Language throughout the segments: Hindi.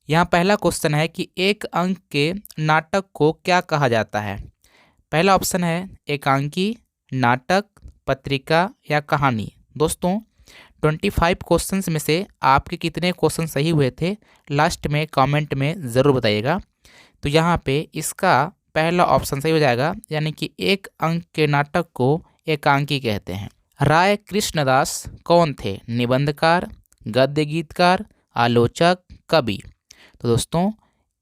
यहाँ पहला क्वेश्चन है कि एक अंक के नाटक को क्या कहा जाता है। पहला ऑप्शन है एकांकी, नाटक, पत्रिका या कहानी। दोस्तों 25 क्वेश्चंस में से आपके कितने क्वेश्चन सही हुए थे लास्ट में कमेंट में ज़रूर बताइएगा। तो यहाँ पे इसका पहला ऑप्शन सही हो जाएगा, यानी कि एक अंक के नाटक को एकांकी कहते हैं। राय कृष्णदास कौन थे? निबंधकार, गद्य गीतकार, आलोचक, कवि। तो दोस्तों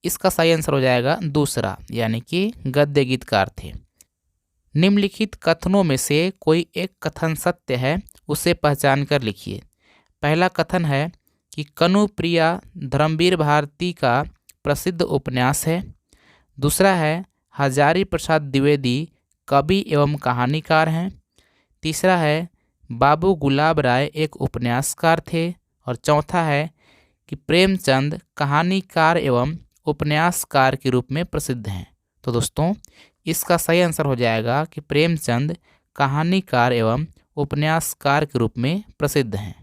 इसका सही आंसर हो जाएगा दूसरा, यानी कि गद्य गीतकार थे। निम्नलिखित कथनों में से कोई एक कथन सत्य है, उसे पहचान कर लिखिए। पहला कथन है कि कनुप्रिया धर्मवीर भारती का प्रसिद्ध उपन्यास है। दूसरा है हजारी प्रसाद द्विवेदी कवि एवं कहानीकार हैं। तीसरा है बाबू गुलाब राय एक उपन्यासकार थे। और चौथा है कि प्रेमचंद कहानीकार एवं उपन्यासकार के रूप में प्रसिद्ध हैं। तो दोस्तों इसका सही आंसर हो जाएगा कि प्रेमचंद कहानीकार एवं उपन्यासकार के रूप में प्रसिद्ध हैं।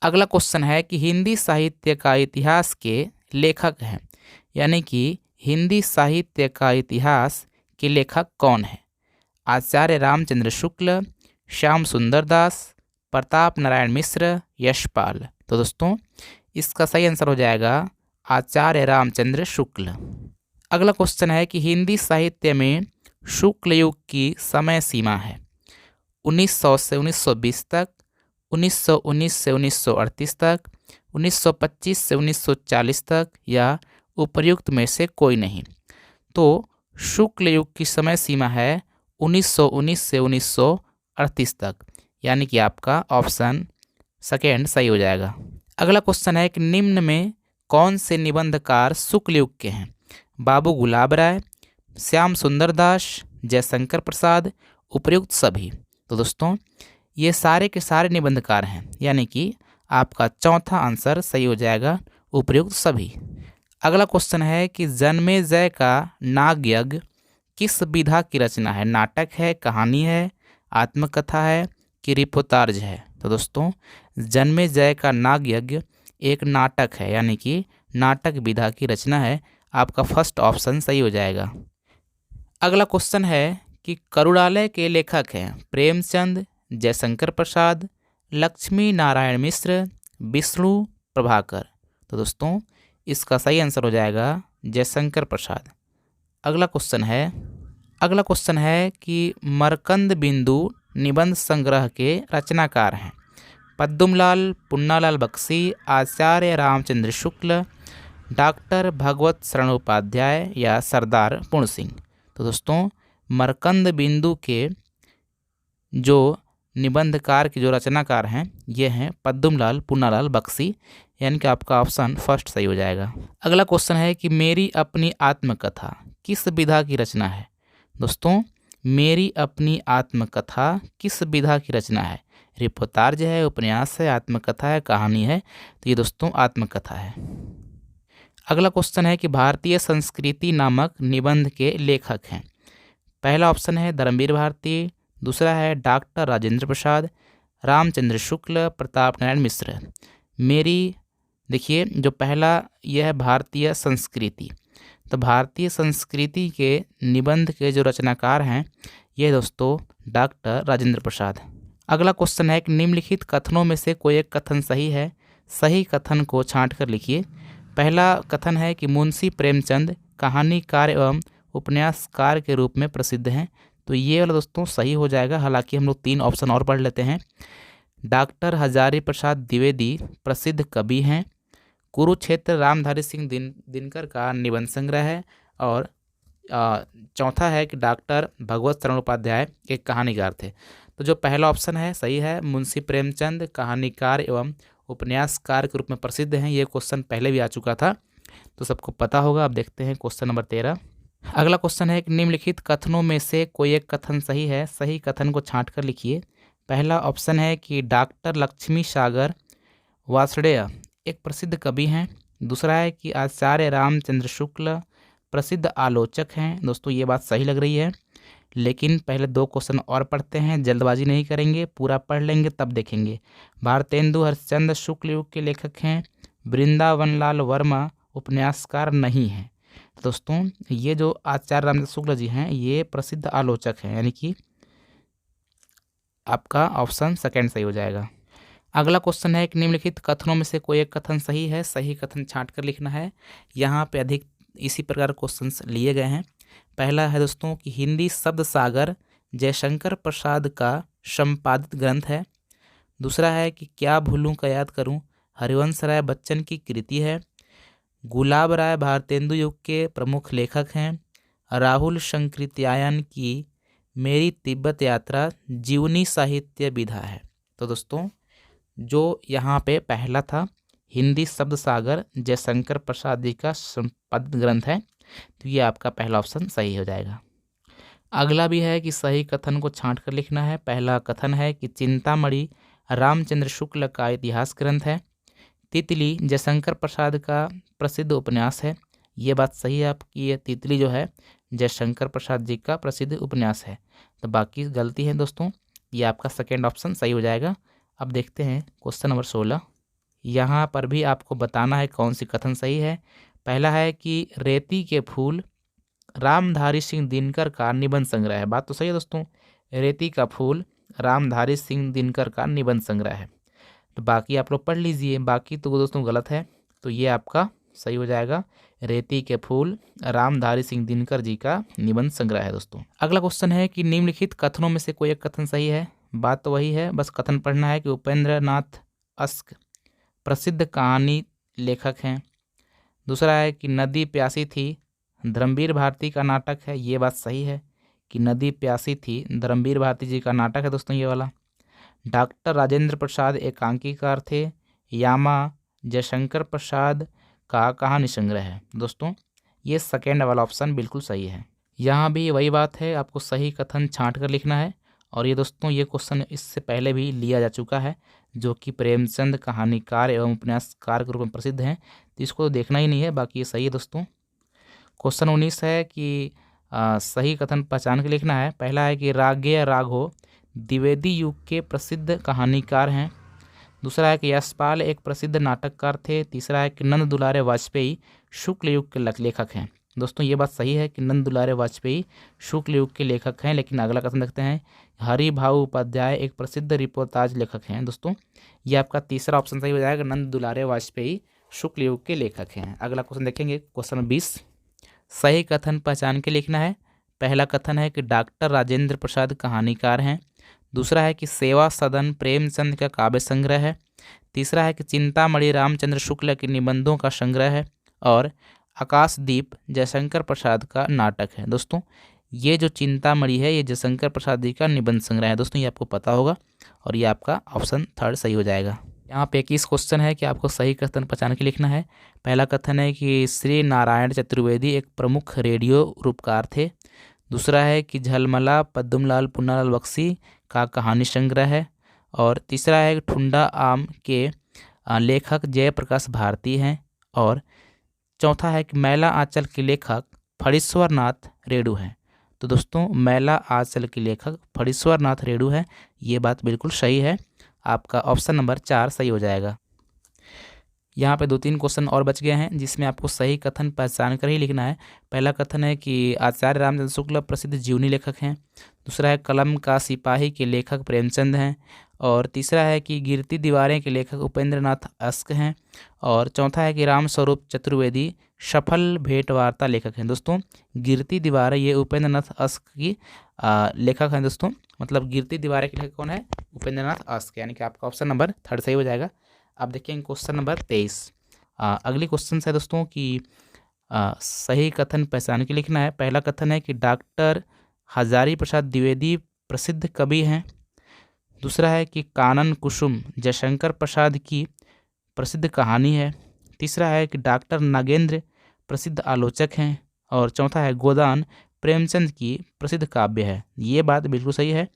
अगला क्वेश्चन है कि हिंदी साहित्य का इतिहास के लेखक हैं, यानी कि हिंदी साहित्य का इतिहास के लेखक कौन है? आचार्य रामचंद्र शुक्ल, श्याम सुंदर दास, प्रताप नारायण मिश्र, यशपाल। तो दोस्तों इसका सही आंसर हो जाएगा आचार्य रामचंद्र शुक्ल। अगला क्वेश्चन है कि हिंदी साहित्य में शुक्ल युग की समय सीमा है 1900 से 1920 तक, 1919 से 1938 तक, 1925 से 1940 तक या उपर्युक्त में से कोई नहीं। तो शुक्ल युग की समय सीमा है 1919 से 1938 तक, यानी कि आपका ऑप्शन सेकेंड सही हो जाएगा। अगला क्वेश्चन है कि निम्न में कौन से निबंधकार शुक्ल युग के हैं? बाबू गुलाब राय, श्याम सुंदर दास, जयशंकर प्रसाद, उपर्युक्त सभी। तो दोस्तों ये सारे के सारे निबंधकार हैं, यानी कि आपका चौथा आंसर सही हो जाएगा उपर्युक्त सभी। अगला क्वेश्चन है कि जन्मेजय का नागयज्ञ किस विधा की रचना है? नाटक है, कहानी है, आत्मकथा है कि रिपोर्टाज है? तो दोस्तों जन्मेजय का नागयज्ञ एक नाटक है, यानी कि नाटक विधा की रचना है। आपका फर्स्ट ऑप्शन सही हो जाएगा। अगला क्वेश्चन है कि करुणालय के लेखक हैं प्रेमचंद, जयशंकर प्रसाद, लक्ष्मी नारायण मिश्र, विष्णु प्रभाकर। तो दोस्तों इसका सही आंसर हो जाएगा जयशंकर प्रसाद। अगला क्वेश्चन है कि मरकंद बिंदु निबंध संग्रह के रचनाकार हैं पद्मलाल, पुन्नालाल बख्शी, आचार्य रामचंद्र शुक्ल, डॉक्टर भगवत शरण उपाध्याय या सरदार पूर्ण सिंह। तो दोस्तों मरकंद बिंदु के जो निबंधकार के जो रचनाकार हैं ये हैं पद्मलाल, पुन्नालाल बख्शी, यानी कि आपका ऑप्शन फर्स्ट सही हो जाएगा। अगला क्वेश्चन है कि मेरी अपनी आत्मकथा किस विधा की रचना है? दोस्तों मेरी अपनी आत्मकथा किस विधा की रचना है? रिपोर्टाज है, उपन्यास है, आत्मकथा है, कहानी है? तो ये दोस्तों आत्मकथा है। अगला क्वेश्चन है कि भारतीय संस्कृति नामक निबंध के लेखक हैं। पहला ऑप्शन है धर्मवीर भारती, दूसरा है डॉक्टर राजेंद्र प्रसाद, रामचंद्र शुक्ल, प्रताप नारायण मिश्र। मेरी देखिए जो पहला यह है भारतीय संस्कृति, तो भारतीय संस्कृति के निबंध के जो रचनाकार हैं ये दोस्तों डॉक्टर राजेंद्र प्रसाद। अगला क्वेश्चन है कि निम्नलिखित कथनों में से कोई एक कथन सही है, सही कथन को छांट कर लिखिए। पहला कथन है कि मुंशी प्रेमचंद कहानीकार एवं उपन्यासकार के रूप में प्रसिद्ध हैं। तो ये वाला दोस्तों सही हो जाएगा, हालांकि हम लोग 3 ऑप्शन और पढ़ लेते हैं। डॉक्टर हजारी प्रसाद द्विवेदी प्रसिद्ध कवि हैं। कुरुक्षेत्र रामधारी सिंह दिनकर का निबंध संग्रह है। और चौथा है कि डॉक्टर भगवत शरण उपाध्याय एक कहानीकार थे। तो जो पहला ऑप्शन है सही है, मुंशी प्रेमचंद कहानीकार एवं उपन्यासकार के रूप में प्रसिद्ध हैं। ये क्वेश्चन पहले भी आ चुका था तो सबको पता होगा। अब देखते हैं क्वेश्चन नंबर 13। अगला क्वेश्चन है कि निम्नलिखित कथनों में से कोई एक कथन सही है, सही कथन को छांट कर लिखिए। पहला ऑप्शन है कि डॉक्टर लक्ष्मी सागर वार्ष्णेय एक प्रसिद्ध कवि हैं। दूसरा है कि आचार्य रामचंद्र शुक्ल प्रसिद्ध आलोचक हैं। दोस्तों ये बात सही लग रही है, लेकिन पहले 2 क्वेश्चन और पढ़ते हैं, जल्दबाजी नहीं करेंगे, पूरा पढ़ लेंगे तब देखेंगे। भारतेंदु हरिश्चंद्र शुक्ल युग के लेखक हैं। वृंदावन लाल वर्मा उपन्यासकार नहीं हैं। तो दोस्तों ये जो आचार्य रामचंद्र शुक्ल जी हैं ये प्रसिद्ध आलोचक हैं, यानी कि आपका ऑप्शन सेकंड सही हो जाएगा। अगला क्वेश्चन है कि निम्नलिखित कथनों में से कोई एक कथन सही है, सही कथन छांट कर लिखना है। यहाँ पे अधिक इसी प्रकार क्वेश्चंस लिए गए हैं। पहला है दोस्तों कि हिंदी शब्द सागर जयशंकर प्रसाद का संपादित ग्रंथ है। दूसरा है कि क्या भूलूं का याद करूं हरिवंश राय बच्चन की कृति है। गुलाब राय भारतेंदु युग के प्रमुख लेखक हैं। राहुल शंकृत्यायन की मेरी तिब्बत यात्रा जीवनी साहित्य विधा है। तो दोस्तों जो यहाँ पे पहला था हिंदी शब्द सागर जयशंकर प्रसाद जी का संपादित ग्रंथ है, तो ये आपका पहला ऑप्शन सही हो जाएगा। अगला भी है कि सही कथन को छांट कर लिखना है। पहला कथन है कि चिंतामणि रामचंद्र शुक्ल का इतिहास ग्रंथ है। तितली जयशंकर प्रसाद का प्रसिद्ध उपन्यास है। ये बात सही है आपकी, ये तितली जो है जयशंकर प्रसाद जी का प्रसिद्ध उपन्यास है। तो बाकी गलती है दोस्तों, ये आपका सेकेंड ऑप्शन सही हो जाएगा। अब देखते हैं क्वेश्चन नंबर 16। यहाँ पर भी आपको बताना है कौन सी कथन सही है। पहला है कि रेती के फूल रामधारी सिंह दिनकर का निबंध संग्रह है। बात तो सही है दोस्तों, रेती का फूल रामधारी सिंह दिनकर का निबंध संग्रह है। तो बाकी आप लोग पढ़ लीजिए, बाकी तो दोस्तों गलत है, तो ये आपका सही हो जाएगा। रेती के फूल रामधारी सिंह दिनकर जी का निबंध संग्रह है दोस्तों। अगला क्वेश्चन है कि निम्नलिखित कथनों में से कोई एक कथन सही है। बात तो वही है, बस कथन पढ़ना है कि उपेंद्र नाथ अस्क प्रसिद्ध कहानी लेखक हैं। दूसरा है कि नदी प्यासी थी धर्मवीर भारती का नाटक है। ये बात सही है कि नदी प्यासी थी धर्मवीर भारती जी का नाटक है दोस्तों ये वाला। डॉक्टर राजेंद्र प्रसाद एकांकीकार थे। यामा जयशंकर प्रसाद का कहानी संग्रह है। दोस्तों ये सेकेंड वाला ऑप्शन बिल्कुल सही है। यहाँ भी वही बात है, आपको सही कथन छांट कर लिखना है। और ये दोस्तों ये क्वेश्चन इससे पहले भी लिया जा चुका है, जो कि प्रेमचंद कहानीकार एवं उपन्यासकार के रूप में प्रसिद्ध हैं, तो इसको तो देखना ही नहीं है, बाकी ये सही है दोस्तों। क्वेश्चन 19 है कि सही कथन पहचान के लिखना है। पहला है कि रागेय राघव द्विवेदी युग के प्रसिद्ध कहानीकार हैं। दूसरा है कि यशपाल एक प्रसिद्ध नाटककार थे। तीसरा है कि नंद दुलारे वाजपेयी शुक्ल युग के लेखक हैं। दोस्तों ये बात सही है कि नंद दुलारे वाजपेयी शुक्ल युग के लेखक हैं, लेकिन अगला कथन देखते हैं। हरि भाऊ उपाध्याय एक प्रसिद्ध रिपोर्टाज लेखक हैं। दोस्तों ये आपका तीसरा ऑप्शन सही हो जाएगा, नंद दुलारे वाजपेयी शुक्ल युग के लेखक हैं। अगला क्वेश्चन देखेंगे, क्वेश्चन 20। सही कथन पहचान के लिखना है। पहला कथन है कि डॉक्टर राजेंद्र प्रसाद कहानीकार हैं। दूसरा है कि सेवा सदन प्रेमचंद का काव्य संग्रह है। तीसरा है कि चिंतामणि रामचंद्र शुक्ल के निबंधों का संग्रह है। और आकाशदीप जयशंकर प्रसाद का नाटक है। दोस्तों ये जो चिंतामणि है ये जयशंकर प्रसाद जी का निबंध संग्रह है। दोस्तों ये आपको पता होगा, और ये आपका ऑप्शन थर्ड सही हो जाएगा। यहाँ पे 21 क्वेश्चन है कि आपको सही कथन पहचान के लिखना है। पहला कथन है कि श्री नारायण चतुर्वेदी एक प्रमुख रेडियो रूपकार थे। दूसरा है कि झलमला पद्मलाल पुन्नालाल बख्शी का कहानी संग्रह है। और तीसरा है कि ठुंडा आम के लेखक जयप्रकाश भारती हैं। और चौथा है कि मैला आंचल के लेखक फणीश्वर नाथ रेणु हैं। तो दोस्तों मैला आंचल के लेखक फणीश्वर नाथ रेणु है, ये बात बिल्कुल सही है। आपका ऑप्शन नंबर 4 सही हो जाएगा। यहाँ पे 2-3 क्वेश्चन और बच गए हैं, जिसमें आपको सही कथन पहचान कर ही लिखना है। पहला कथन है कि आचार्य रामचंद्र शुक्ल प्रसिद्ध जीवनी लेखक हैं। दूसरा है कलम का सिपाही के लेखक प्रेमचंद हैं। और तीसरा है कि गिरती दीवारें के लेखक उपेंद्र नाथ अस्क हैं। और चौथा है कि रामस्वरूप चतुर्वेदी सफल भेंट वार्ता लेखक हैं। दोस्तों गिरती दीवारें ये उपेंद्र नाथ अस्क की लेखक हैं। दोस्तों मतलब गिरती दीवारें के लेखक कौन है? उपेंद्र नाथ अस्क, यानी कि आपका ऑप्शन नंबर 3 सही हो जाएगा। अब देखेंगे क्वेश्चन नंबर 23। अगली क्वेश्चन है दोस्तों कि सही कथन पहचान के लिखना है। पहला कथन है कि डॉक्टर हजारी प्रसाद द्विवेदी प्रसिद्ध कवि हैं। दूसरा है कि कानन कुसुम जयशंकर प्रसाद की प्रसिद्ध कहानी है। तीसरा है कि डॉक्टर नागेंद्र प्रसिद्ध आलोचक हैं। और चौथा है गोदान प्रेमचंद की प्रसिद्ध काव्य है। ये बात बिल्कुल सही है,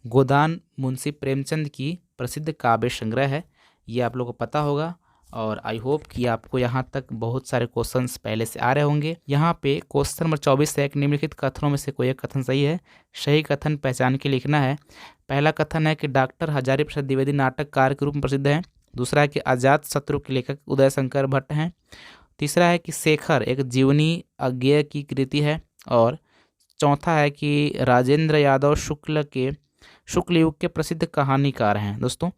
गोदान मुंशी प्रेमचंद की प्रसिद्ध काव्य संग्रह है। ये आप लोगों को पता होगा, और आई होप कि आपको यहाँ तक बहुत सारे क्वेश्चंस पहले से आ रहे होंगे। यहाँ पे क्वेश्चन नंबर 24 है कि निम्नलिखित कथनों में से कोई एक कथन सही है। सही कथन पहचान के लिखना है। पहला कथन है कि डॉक्टर हजारी प्रसाद द्विवेदी नाटककार के रूप में प्रसिद्ध हैं। दूसरा है कि अजातशत्रु के लेखक उदय शंकर भट्ट हैं। तीसरा है कि शेखर एक जीवनी अज्ञेय की कृति है। और चौथा है कि राजेंद्र यादव शुक्ल युग के प्रसिद्ध कहानीकार हैं। दोस्तों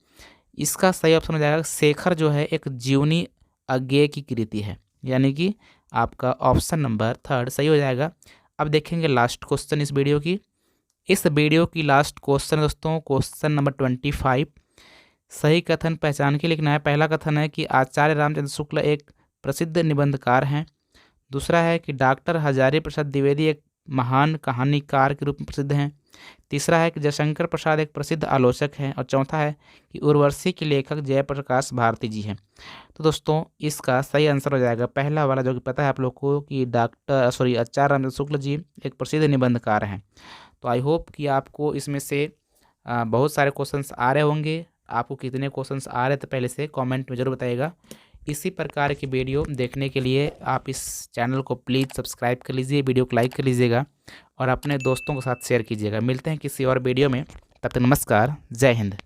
इसका सही ऑप्शन हो जाएगा शेखर जो है एक जीवनी अज्ञेय की कृति है, यानी कि आपका ऑप्शन नंबर 3 सही हो जाएगा। अब देखेंगे लास्ट क्वेश्चन इस वीडियो की लास्ट क्वेश्चन दोस्तों, क्वेश्चन नंबर 25। सही कथन पहचान के लिखना है। पहला कथन है कि आचार्य रामचंद्र शुक्ल एक प्रसिद्ध निबंधकार हैं। दूसरा है कि डॉक्टर हजारी प्रसाद द्विवेदी एक महान कहानीकार के रूप में प्रसिद्ध हैं। तीसरा है कि जयशंकर प्रसाद एक प्रसिद्ध आलोचक हैं। और चौथा है कि उर्वशी के लेखक जयप्रकाश भारती जी हैं। तो दोस्तों इसका सही आंसर हो जाएगा पहला वाला, जो कि पता है आप लोग को कि आचार्य रामचंद्र शुक्ल जी एक प्रसिद्ध निबंधकार हैं। तो आई होप कि आपको इसमें से बहुत सारे क्वेश्चंस आ रहे होंगे। आपको कितने क्वेश्चंस आ रहे थे पहले से कमेंट में ज़रूर बताइएगा। इसी प्रकार की वीडियो देखने के लिए आप इस चैनल को प्लीज़ सब्सक्राइब कर लीजिए, वीडियो को लाइक कर लीजिएगा और अपने दोस्तों के साथ शेयर कीजिएगा। मिलते हैं किसी और वीडियो में, तब तक नमस्कार, जय हिंद।